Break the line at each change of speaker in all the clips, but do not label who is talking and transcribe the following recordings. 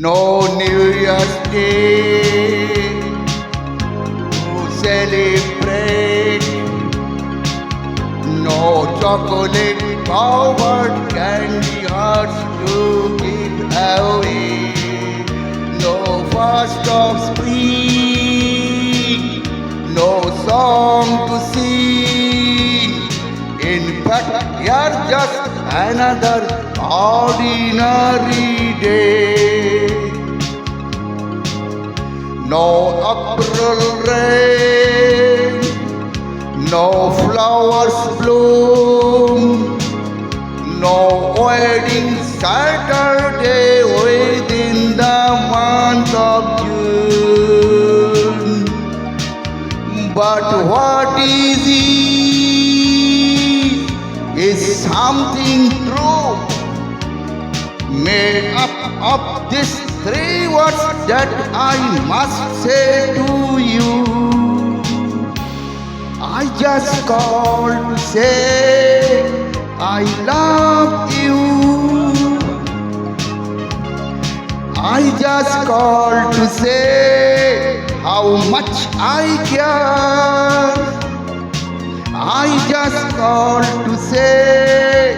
No New Year's Day to celebrate, no chocolate covered candy hearts to give away, no first of spring, no song to sing. In fact, you're just another ordinary day. No April rain, no flowers bloom, no wedding Saturday within the month of June. But what is something true, made up of these three words that I must say to you. I just called to say I love you. I just called to say how much I care. I just called to say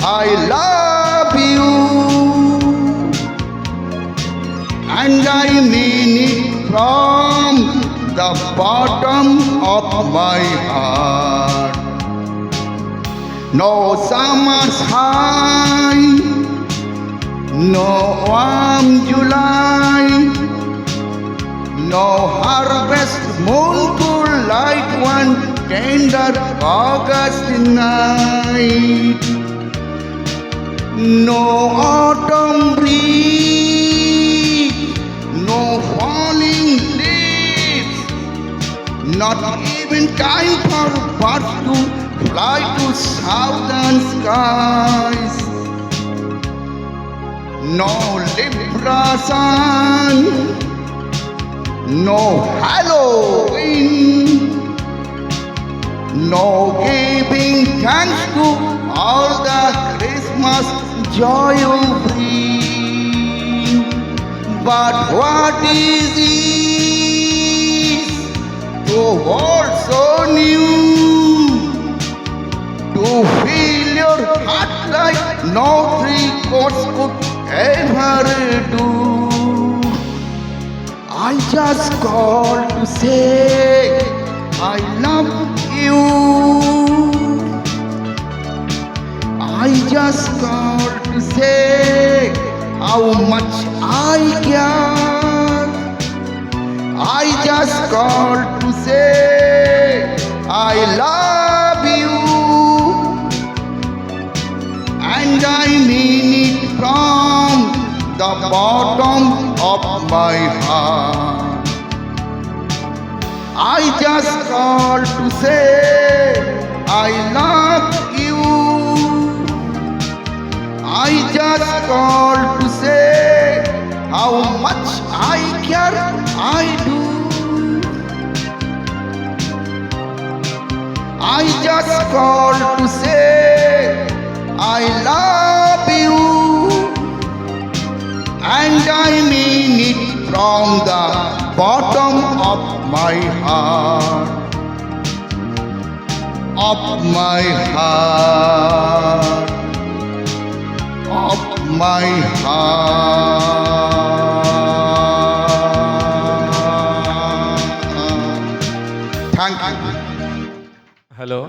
I love you, and I mean it from the bottom of my heart. No summer's high, no warm July, no harvest moon cool light one tender August night, no autumn breeze, no falling leaves, not even time for birds to fly to southern skies, no Libra sun, no Halloween, no giving thanks to all the Christmas joy you bring. But what is this to hold so new, to fill your heart like no three chords could ever do? I just called to say I love you. I just called to say how much I care. I just called to say I love you, and I mean it from the bottom of my heart. I just called to say I love you. I just called to say how much I care. I do. I just called to say I love you, and I mean it from the bottom of my heart, of my heart, of my heart. Thank you.
Hello.